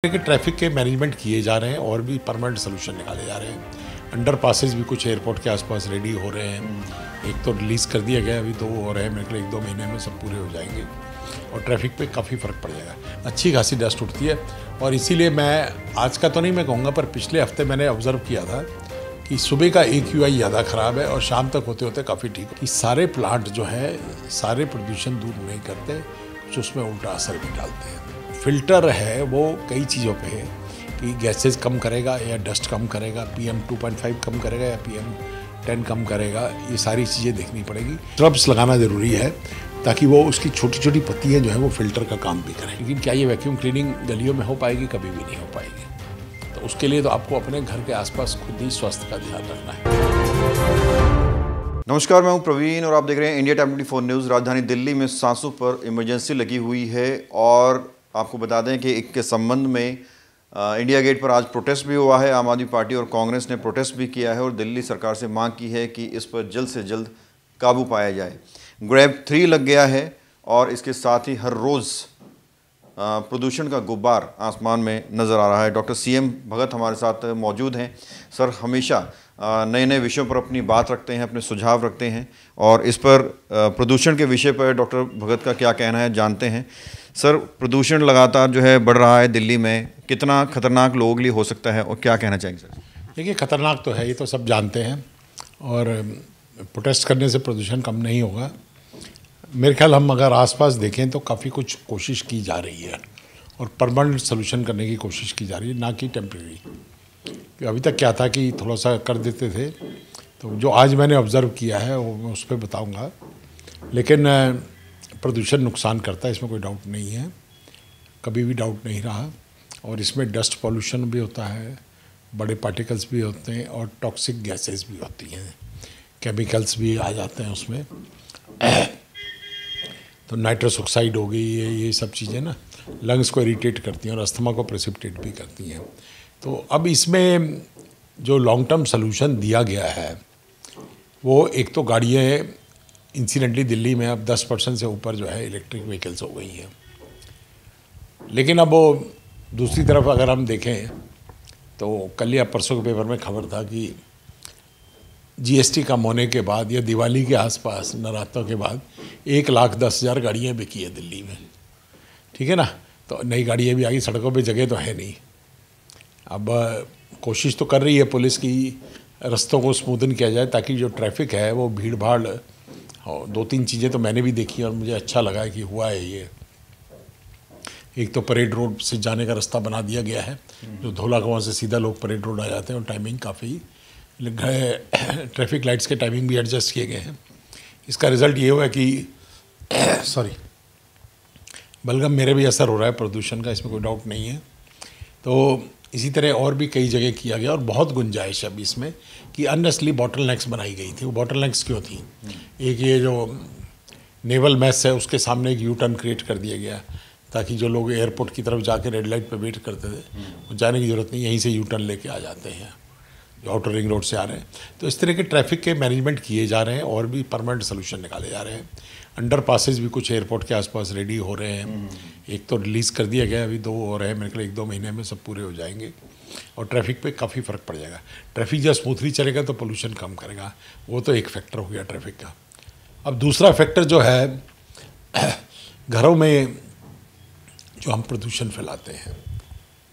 कि ट्रैफिक के मैनेजमेंट किए जा रहे हैं और भी परमानेंट सोल्यूशन निकाले जा रहे हैं। अंडर पासेज भी कुछ एयरपोर्ट के आसपास रेडी हो रहे हैं। एक तो रिलीज़ कर दिया गया, अभी 2 हो रहे हैं। मेरे ख्याल 1-2 महीने में सब पूरे हो जाएंगे और ट्रैफिक पे काफ़ी फ़र्क पड़ जाएगा। अच्छी खासी डस्ट उठती है और इसीलिए मैं आज का तो नहीं मैं कहूँगा, पर पिछले हफ्ते मैंने ऑब्ज़र्व किया था कि सुबह का AQI ज़्यादा ख़राब है और शाम तक होते होते काफ़ी ठीक कि सारे प्लांट जो है सारे प्रदूषण दूर नहीं करते, कुछ उसमें उल्टा असर भी डालते हैं। फ़िल्टर है वो कई चीज़ों पे है कि गैसेस कम करेगा या डस्ट कम करेगा, PM 2.5 कम करेगा या PM 10 कम करेगा, ये सारी चीज़ें देखनी पड़ेगी। स्ट्रब्स लगाना ज़रूरी है ताकि वो उसकी छोटी छोटी पत्तियाँ जो है वो फ़िल्टर का काम भी करें। लेकिन क्या ये वैक्यूम क्लीनिंग गलियों में हो पाएगी? कभी भी नहीं हो पाएगी। तो उसके लिए तो आपको अपने घर के आसपास खुद ही स्वास्थ्य का ध्यान रखना है। नमस्कार, मैं हूं प्रवीण और आप देख रहे हैं इंडिया टाइम 24 न्यूज़। राजधानी दिल्ली में सांसों पर इमरजेंसी लगी हुई है और आपको बता दें कि इसके संबंध में इंडिया गेट पर आज प्रोटेस्ट भी हुआ है। आम आदमी पार्टी और कांग्रेस ने प्रोटेस्ट भी किया है और दिल्ली सरकार से मांग की है कि इस पर जल्द से जल्द काबू पाया जाए। ग्रैब 3 लग गया है और इसके साथ ही हर रोज़ प्रदूषण का गुब्बार आसमान में नज़र आ रहा है। डॉक्टर CM भगत हमारे साथ मौजूद हैं। सर हमेशा नए नए विषयों पर अपनी बात रखते हैं, अपने सुझाव रखते हैं और इस पर प्रदूषण के विषय पर डॉक्टर भगत का क्या कहना है जानते हैं। सर, प्रदूषण लगातार जो है बढ़ रहा है दिल्ली में, कितना खतरनाक लोगों के लिए हो सकता है और क्या कहना चाहेंगे सर? देखिए, खतरनाक तो है, ये तो सब जानते हैं और प्रोटेस्ट करने से प्रदूषण कम नहीं होगा। मेरे ख्याल हम अगर आसपास देखें तो काफ़ी कुछ कोशिश की जा रही है और परमानेंट सोल्यूशन करने की कोशिश की जा रही है, ना कि टेम्प्रेरी। अभी तक क्या था कि थोड़ा सा कर देते थे, तो जो आज मैंने ऑब्ज़र्व किया है वो मैं उस पर बताऊँगा। लेकिन प्रदूषण नुकसान करता है, इसमें कोई डाउट नहीं है, कभी भी डाउट नहीं रहा। और इसमें डस्ट पॉल्यूशन भी होता है, बड़े पार्टिकल्स भी होते हैं और टॉक्सिक गैसेस भी होती हैं, केमिकल्स भी आ जाते हैं उसमें। तो नाइट्रस ऑक्साइड हो गई, ये सब चीज़ें ना लंग्स को इरिटेट करती हैं और अस्थमा को प्रेसिपिटेट भी करती हैं। तो अब इसमें जो लॉन्ग टर्म सलूशन दिया गया है वो एक तो गाड़ियाँ इंसिडेंटली दिल्ली में अब 10% से ऊपर जो है इलेक्ट्रिक व्हीकल्स हो गई हैं। लेकिन अब वो दूसरी तरफ अगर हम देखें तो कल या परसों के पेपर में खबर था कि GST कम होने के बाद या दिवाली के आसपास नवरात्रों के बाद 1,10,000 गाड़ियाँ बिकी है दिल्ली में। ठीक है ना, तो नई गाड़ियाँ भी आ गई, सड़कों पे जगह तो है नहीं। अब कोशिश तो कर रही है पुलिस की रास्तों को स्मूदन किया जाए ताकि जो ट्रैफिक है वो भीड़ भाड़। और 2-3 चीज़ें तो मैंने भी देखी और मुझे अच्छा लगा है कि हुआ है ये। एक तो परेड रोड से जाने का रास्ता बना दिया गया है, जो धोला कुआं से सीधा लोग परेड रोड आ जाते हैं और टाइमिंग काफ़ी ट्रैफिक लाइट्स के टाइमिंग भी एडजस्ट किए गए हैं। इसका रिज़ल्ट ये हुआ कि सॉरी बलगम मेरे भी असर हो रहा है प्रदूषण का, इसमें कोई डाउट नहीं है। तो इसी तरह और भी कई जगह किया गया और बहुत गुंजाइश है अभी इसमें कि अननेसेसरी बॉटलनेक्स बनाई गई थी। वो बॉटलनेक्स क्यों थी? एक ये जो नेवल मैस है उसके सामने एक U-टर्न क्रिएट कर दिया गया ताकि जो लोग एयरपोर्ट की तरफ जाके रेड लाइट पे वेट करते थे वो जाने की ज़रूरत नहीं, यहीं से U-टर्न लेके आ जाते हैं जो आउटर रिंग रोड से आ रहे हैं। तो इस तरह के ट्रैफिक के मैनेजमेंट किए जा रहे हैं और भी परमानेंट सोल्यूशन निकाले जा रहे हैं। अंडर पासेज भी कुछ एयरपोर्ट के आसपास रेडी हो रहे हैं। एक तो रिलीज़ कर दिया गया, अभी 2 हो रहे हैं। मेरे ख्याल 1-2 महीने में सब पूरे हो जाएंगे और ट्रैफिक पे काफ़ी फ़र्क पड़ जाएगा। ट्रैफिक जब स्मूथली चलेगा तो पोल्यूशन कम करेगा, वो तो एक फैक्टर हो गया ट्रैफिक का। अब दूसरा फैक्टर जो है घरों में जो हम प्रदूषण फैलाते हैं।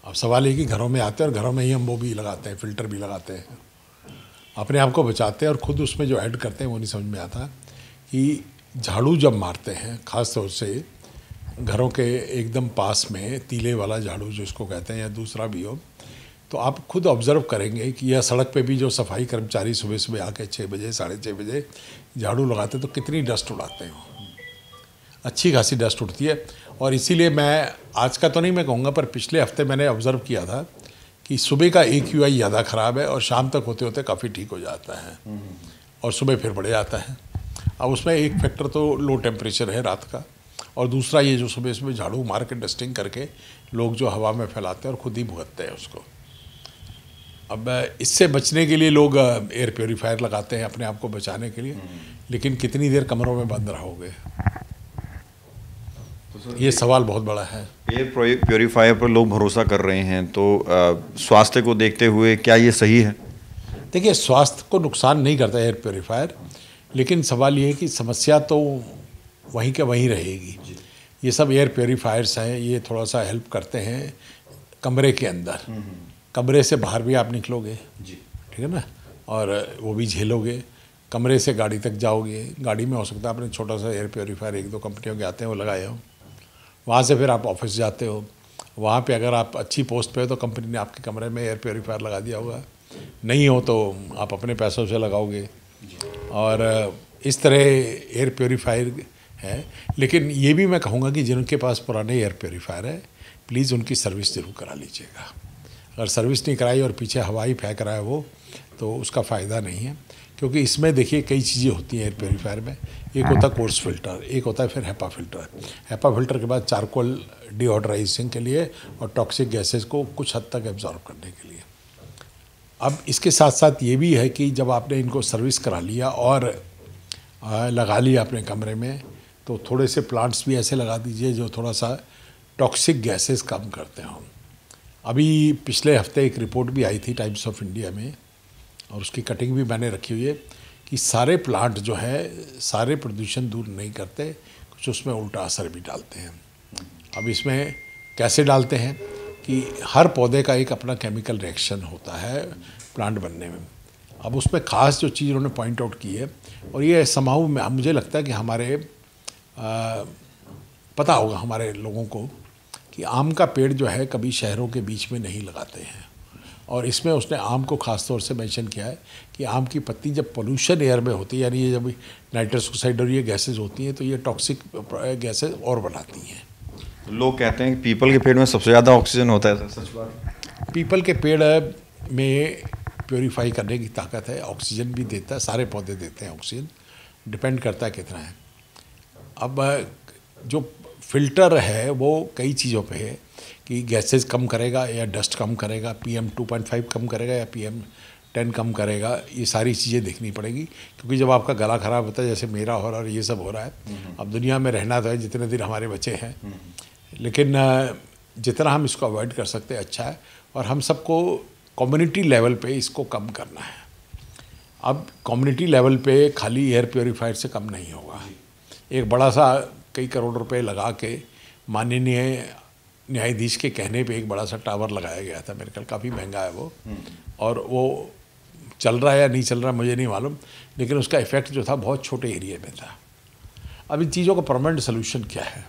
अब सवाल ये कि घरों में आते हैं और घरों में ही हम वो भी लगाते हैं, फ़िल्टर भी लगाते हैं, अपने आप को बचाते हैं और ख़ुद उसमें जो ऐड करते हैं वो नहीं समझ में आता कि झाड़ू जब मारते हैं, ख़ास तौर से घरों के एकदम पास में तीले वाला झाड़ू जो इसको कहते हैं या दूसरा भी हो, तो आप खुद ऑब्ज़र्व करेंगे कि यह सड़क पे भी जो सफाई कर्मचारी सुबह सुबह आके 6 बजे 6:30 बजे झाड़ू लगाते तो कितनी डस्ट उड़ाते हैं। अच्छी खासी डस्ट उठती है और इसीलिए मैं आज का तो नहीं मैं कहूँगा, पर पिछले हफ्ते मैंने ऑब्ज़र्व किया था कि सुबह का AQI ज़्यादा ख़राब है और शाम तक होते होते काफ़ी ठीक हो जाता है और सुबह फिर बढ़ जाता है। अब उसमें एक फैक्टर तो लो टेम्परेचर है रात का और दूसरा ये जो सुबह सुबह झाड़ू मार के डस्टिंग करके लोग जो हवा में फैलाते हैं और ख़ुद ही भुगतते हैं उसको। अब इससे बचने के लिए लोग एयर प्योरीफायर लगाते हैं अपने आप को बचाने के लिए, लेकिन कितनी देर कमरों में बंद रहोगे? ये सवाल बहुत बड़ा है। एयर प्योरीफायर पर लोग भरोसा कर रहे हैं, तो स्वास्थ्य को देखते हुए क्या ये सही है? देखिए, स्वास्थ्य को नुकसान नहीं करता एयर प्योरीफायर, लेकिन सवाल ये है कि समस्या तो वहीं के वहीं रहेगी। ये सब एयर प्योरीफायर्स हैं, ये थोड़ा सा हेल्प करते हैं कमरे के अंदर, कमरे से बाहर भी आप निकलोगे, ठीक है ना, और वो भी झेलोगे। कमरे से गाड़ी तक जाओगे, गाड़ी में हो सकता है आपने छोटा सा एयर प्योरीफायर 1-2 कंपनियों के आते हैं वो लगाए हो, वहाँ से फिर आप ऑफिस जाते हो, वहाँ पे अगर आप अच्छी पोस्ट पे हो तो कंपनी ने आपके कमरे में एयर प्योरीफायर लगा दिया होगा, नहीं हो तो आप अपने पैसों से लगाओगे। और इस तरह एयर प्योरीफायर है। लेकिन ये भी मैं कहूँगा कि जिनके पास पुराने एयर प्योरीफायर है, प्लीज़ उनकी सर्विस ज़रूर करा लीजिएगा। अगर सर्विस नहीं कराई और पीछे हवा ही फेंक रहा है वो, तो उसका फ़ायदा नहीं है। क्योंकि इसमें देखिए कई चीज़ें होती हैं एयर प्योरीफायर में। एक होता है कोर्स फिल्टर, एक होता है फिर हेपा फिल्टर। हेपा फिल्टर के बाद चारकोल डिओडराइजिंग के लिए और टॉक्सिक गैसेस को कुछ हद तक एब्जॉर्ब करने के लिए। अब इसके साथ साथ ये भी है कि जब आपने इनको सर्विस करा लिया और लगा लिया अपने कमरे में, तो थोड़े से प्लांट्स भी ऐसे लगा दीजिए जो थोड़ा सा टॉक्सिक गैसेस कम करते हों। अभी पिछले हफ्ते एक रिपोर्ट भी आई थी टाइम्स ऑफ इंडिया में, और उसकी कटिंग भी मैंने रखी हुई है, कि सारे प्लांट जो है सारे प्रदूषण दूर नहीं करते, कुछ उसमें उल्टा असर भी डालते हैं। अब इसमें कैसे डालते हैं कि हर पौधे का एक अपना केमिकल रिएक्शन होता है प्लांट बनने में। अब उसमें ख़ास जो चीज़ उन्होंने पॉइंट आउट की है, और ये समाऊ में मुझे लगता है कि हमारे पता होगा हमारे लोगों को कि आम का पेड़ जो है कभी शहरों के बीच में नहीं लगाते हैं। और इसमें उसने आम को ख़ास तौर से मेंशन किया है कि आम की पत्ती जब पोल्यूशन एयर में होती है, यानी ये जब नाइट्रस ऑक्साइड और ये गैसेज होती हैं, तो ये टॉक्सिक गैसेज और बनाती हैं। लोग कहते हैं कि पीपल के पेड़ में सबसे ज़्यादा ऑक्सीजन होता है, सच बात? पीपल के पेड़ में प्योरीफाई करने की ताकत है, ऑक्सीजन भी देता है, सारे पौधे देते हैं ऑक्सीजन, डिपेंड करता है कितना है। अब जो फिल्टर है वो कई चीज़ों पे है कि गैसेस कम करेगा या डस्ट कम करेगा, PM 2.5 कम करेगा या PM 10 कम करेगा, ये सारी चीज़ें देखनी पड़ेगी। क्योंकि जब आपका गला ख़राब होता है, जैसे मेरा हो रहा है और ये सब हो रहा है, अब दुनिया में रहना तो है जितने दिन हमारे बचे हैं, लेकिन जितना हम इसको अवॉइड कर सकते हैं अच्छा है। और हम सबको कम्युनिटी लेवल पे इसको कम करना है। अब कम्युनिटी लेवल पे खाली एयर प्योरीफायर से कम नहीं होगा। एक बड़ा सा कई करोड़ रुपए लगा के माननीय न्यायाधीश के कहने पे एक बड़ा सा टावर लगाया गया था, मेरे ख्याल काफ़ी महंगा है वो, और वो चल रहा है या नहीं चल रहा है मुझे नहीं मालूम, लेकिन उसका इफेक्ट जो था बहुत छोटे एरिया में था। अब इन चीज़ों का परमानेंट सोल्यूशन क्या है?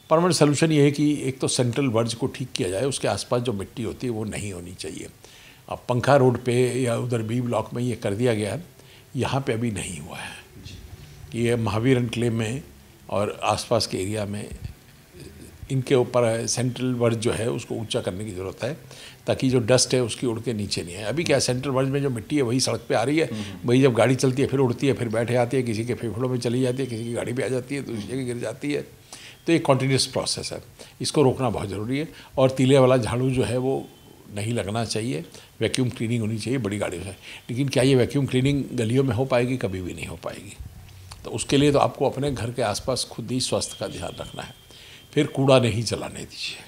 परमानेंट सोल्यूशन ये है कि एक तो सेंट्रल वर्ज को ठीक किया जाए, उसके आसपास जो मिट्टी होती है वो नहीं होनी चाहिए। अब पंखा रोड पे या उधर बी ब्लॉक में ये कर दिया गया है, यहाँ पे अभी नहीं हुआ है। ये महावीर एनक्लेव में और आसपास के एरिया में इनके ऊपर सेंट्रल वर्ज जो है उसको ऊंचा करने की ज़रूरत है, ताकि जो डस्ट है उसकी उड़ के नीचे नहीं है। अभी क्या सेंट्रल वर्ज में जो मिट्टी है वही सड़क पे आ रही है, वही जब गाड़ी चलती है फिर उड़ती है, फिर बैठे आती है, किसी के फेफड़ों में चली जाती है, किसी की गाड़ी पे आ जाती है, दूसरी जगह गिर जाती है। तो ये कॉन्टीन्यूस प्रोसेस है, इसको रोकना बहुत ज़रूरी है। और तीले वाला झाड़ू जो है वो नहीं लगना चाहिए, वैक्यूम क्लीनिंग होनी चाहिए बड़ी गाड़ियों से। लेकिन क्या ये वैक्यूम क्लीनिंग गलियों में हो पाएगी? कभी भी नहीं हो पाएगी। तो उसके लिए तो आपको अपने घर के आसपास खुद ही स्वास्थ्य का ध्यान रखना है। फिर कूड़ा नहीं जलाने दीजिए।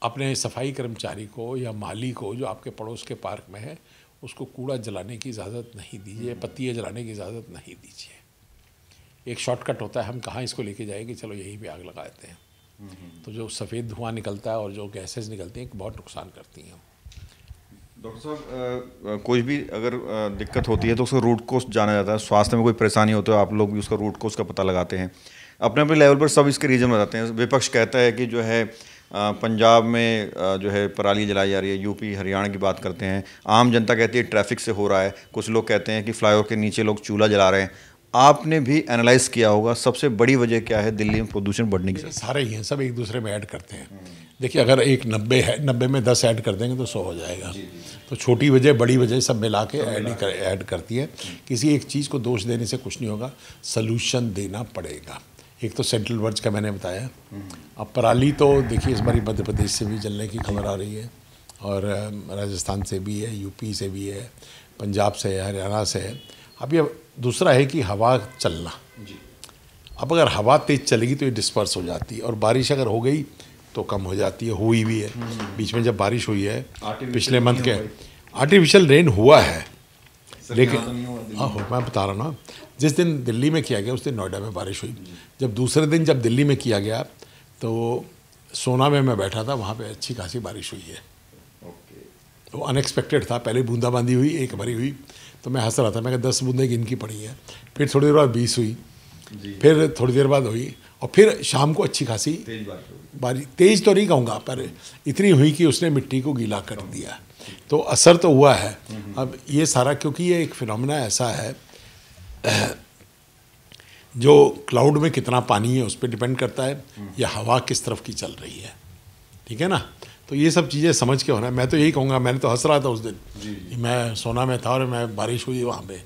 अपने सफाई कर्मचारी को या माली को जो आपके पड़ोस के पार्क में है, उसको कूड़ा जलाने की इजाज़त नहीं दीजिए, पत्तियाँ जलाने की इजाज़त नहीं दीजिए। एक शॉर्टकट होता है, हम कहाँ इसको लेके जाएंगे, चलो यहीं पे आग लगा देते हैं। तो जो सफ़ेद धुआं निकलता है और जो गैसेस निकलती हैं बहुत नुकसान करती हैं। डॉक्टर साहब, कोई भी अगर दिक्कत होती है तो उसका रूट कोज जाना जाता है। स्वास्थ्य में कोई परेशानी होती है, आप लोग भी उसका रूट कोज का पता लगाते हैं। अपने अपने लेवल पर सब इसके रीजन बताते हैं। विपक्ष कहता है कि जो है पंजाब में जो है पराली जलाई जा रही है, यूपी हरियाणा की बात करते हैं। आम जनता कहती है ट्रैफिक से हो रहा है, कुछ लोग कहते हैं कि फ्लाईओवर के नीचे लोग चूल्हा जला रहे हैं। आपने भी एनालाइज किया होगा सबसे बड़ी वजह क्या है दिल्ली में प्रदूषण बढ़ने की? सारे ही हैं, सब एक दूसरे में ऐड करते हैं। देखिए, अगर एक 90 है, 90 में 10 ऐड कर देंगे तो 100 हो जाएगा। तो छोटी वजह बड़ी वजह सब मिला के ऐड करती है। किसी एक चीज़ को दोष देने से कुछ नहीं होगा, सलूशन देना पड़ेगा। एक तो सेंट्रल वर्ज का मैंने बताया। अब पराली तो देखिए इस बारी मध्य प्रदेश से भी जलने की खबर आ रही है, और राजस्थान से भी है, यूपी से भी है, पंजाब से है, हरियाणा से है। अब ये दूसरा है कि हवा चलना। अब अगर हवा तेज़ चलेगी तो ये डिस्पर्स हो जाती है, और बारिश अगर हो गई तो कम हो जाती है, हुई भी है। बीच में जब बारिश हुई है पिछले मंथ के, आर्टिफिशियल रेन हुआ है, लेकिन मैं बता रहा ना, जिस दिन दिल्ली में किया गया उस दिन नोएडा में बारिश हुई। जब दूसरे दिन जब दिल्ली में किया गया तो सोना में मैं बैठा था, वहाँ पे अच्छी खासी बारिश हुई है। तो अनएक्सपेक्टेड था, पहले बूंदाबांदी हुई, एक बारी हुई, तो मैं हंस रहा था, मैं कहा 10 बूंदें गिन की पड़ी हैं। फिर थोड़ी देर बाद 20 हुई, फिर थोड़ी देर बाद हुई, और फिर शाम को अच्छी खासी बारिश, तेज़ तो नहीं कहूँगा पर इतनी हुई कि उसने मिट्टी को गीला कर दिया। तो असर तो हुआ है। अब ये सारा, क्योंकि ये एक फिनोमेना ऐसा है जो क्लाउड में कितना पानी है उस पर डिपेंड करता है, या हवा किस तरफ की चल रही है, ठीक है ना। तो ये सब चीज़ें समझ के होना है। मैं तो यही कहूँगा, मैंने तो हंस रहा था उस दिन, मैं सोना में था और मैं बारिश हुई वहाँ पे,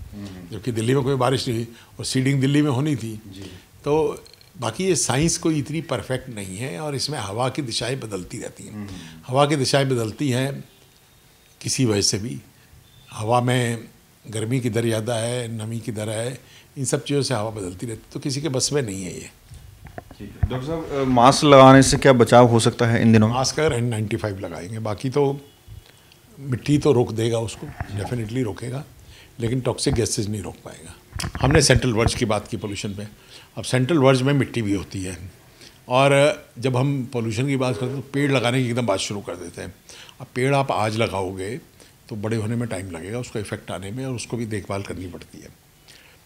जबकि दिल्ली में कोई बारिश नहीं हुई, और सीडिंग दिल्ली में होनी थी। तो बाकी ये साइंस कोई इतनी परफेक्ट नहीं है, और इसमें हवा की दिशाएं बदलती रहती हैं। हवा की दिशाएं बदलती हैं किसी वजह से भी, हवा में गर्मी की दर ज़्यादा है, नमी की दर है, इन सब चीज़ों से हवा बदलती रहती, तो किसी के बस में नहीं है ये। डॉक्टर साहब, मास्क लगाने से क्या बचाव हो सकता है इन दिनों? मास्क अगर N95 लगाएंगे, बाकी तो मिट्टी तो रोक देगा उसको, डेफिनेटली रोकेगा, लेकिन टॉक्सिक गैसेज नहीं रोक पाएगा। हमने सेंट्रल वर्ज की बात की पोल्यूशन पे, अब सेंट्रल वर्ज में मिट्टी भी होती है, और जब हम पोल्यूशन की बात करते हैं तो पेड़ लगाने की एकदम बात शुरू कर देते हैं। अब पेड़ आप आज लगाओगे तो बड़े होने में टाइम लगेगा, उसका इफेक्ट आने में, और उसको भी देखभाल करनी पड़ती है।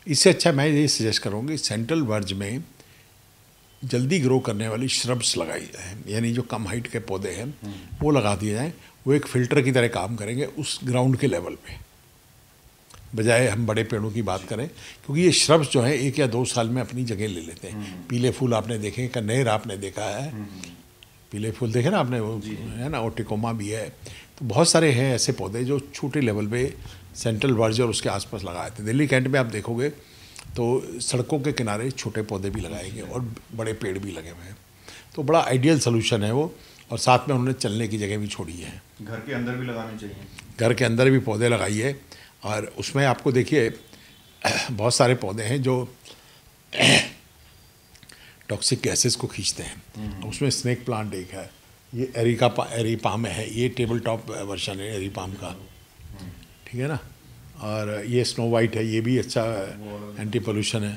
इससे अच्छा मैं ये सजेस्ट करूँगी, सेंट्रल वर्ज में जल्दी ग्रो करने वाली श्रब्स लगाई जाए, यानी जो कम हाइट के पौधे हैं वो लगा दिए जाएँ। वो एक फ़िल्टर की तरह काम करेंगे उस ग्राउंड के लेवल पे, बजाय हम बड़े पेड़ों की बात करें, क्योंकि ये श्रब्स जो है 1 या 2 साल में अपनी जगह ले लेते हैं। पीले फूल आपने देखे, कनेर आपने देखा है, पीले फूल देखे ना आपने, वो है ना, ओटिकोमा भी है। तो बहुत सारे हैं ऐसे पौधे जो छोटे लेवल पे सेंट्रल वर्ज और उसके आसपास लगाए थे। दिल्ली कैंट में आप देखोगे तो सड़कों के किनारे छोटे पौधे भी लगाए गए और बड़े पेड़ भी लगे हुए हैं। तो बड़ा आइडियल सोल्यूशन है वो, और साथ में उन्होंने चलने की जगह भी छोड़ी है। घर के अंदर भी लगाने चाहिए, घर के अंदर भी पौधे लगाइए, और उसमें आपको देखिए बहुत सारे पौधे हैं जो टॉक्सिक गैसेस को खींचते हैं। उसमें स्नेक प्लांट एक है, ये एरीपाम है, ये टेबल टॉप वर्जन है एरीपाम का, ठीक है ना। और ये स्नो वाइट है, ये भी अच्छा एंटी पोल्यूशन है।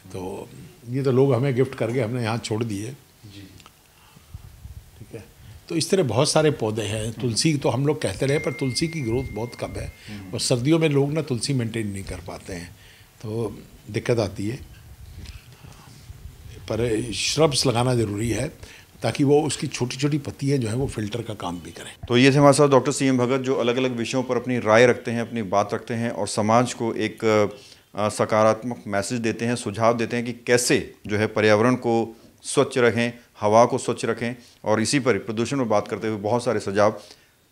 तो ये तो लोग हमें गिफ्ट करके हमने यहाँ छोड़ दिए, ठीक है। तो इस तरह बहुत सारे पौधे हैं। तुलसी तो हम लोग कहते रहे, पर तुलसी की ग्रोथ बहुत कम है, और सर्दियों में लोग ना तुलसी मेंटेन नहीं कर पाते हैं, तो दिक्कत आती है। पर श्रब्स लगाना ज़रूरी है, ताकि वो उसकी छोटी छोटी पत्तियाँ जो हैं वो फिल्टर का काम भी करें। तो ये थे हमारे साथ डॉक्टर CM भगत, जो अलग अलग विषयों पर अपनी राय रखते हैं, अपनी बात रखते हैं, और समाज को एक सकारात्मक मैसेज देते हैं, सुझाव देते हैं कि कैसे जो है पर्यावरण को स्वच्छ रखें, हवा को स्वच्छ रखें। और इसी पर प्रदूषण में बात करते हुए बहुत सारे सुझाव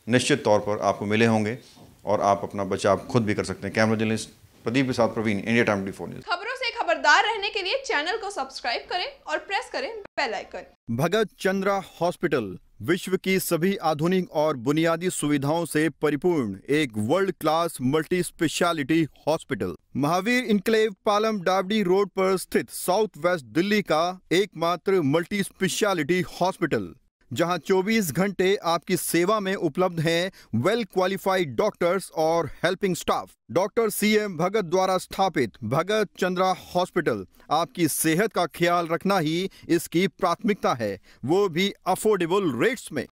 निश्चित तौर पर आपको मिले होंगे, और आप अपना बचाव खुद भी कर सकते हैं। कैमरा जर्नलिस्ट प्रदीप के साथ प्रवीण, इंडिया टाइम 24 न्यूज़। खबरों से खबरदार रहने के लिए चैनल को सब्सक्राइब करें और प्रेस करें बेल आइकन। भगत चंद्रा हॉस्पिटल विश्व की सभी आधुनिक और बुनियादी सुविधाओं से परिपूर्ण एक world class multi speciality hospital, Mahavir enclave, Palam डावडी रोड पर स्थित साउथ वेस्ट दिल्ली का एकमात्र मल्टी स्पेशलिटी हॉस्पिटल, जहां 24 घंटे आपकी सेवा में उपलब्ध हैं वेल क्वालिफाइड डॉक्टर्स और हेल्पिंग स्टाफ। डॉक्टर CM भगत द्वारा स्थापित भगत चंद्रा हॉस्पिटल आपकी सेहत का ख्याल रखना ही इसकी प्राथमिकता है, वो भी अफोर्डेबल रेट्स में।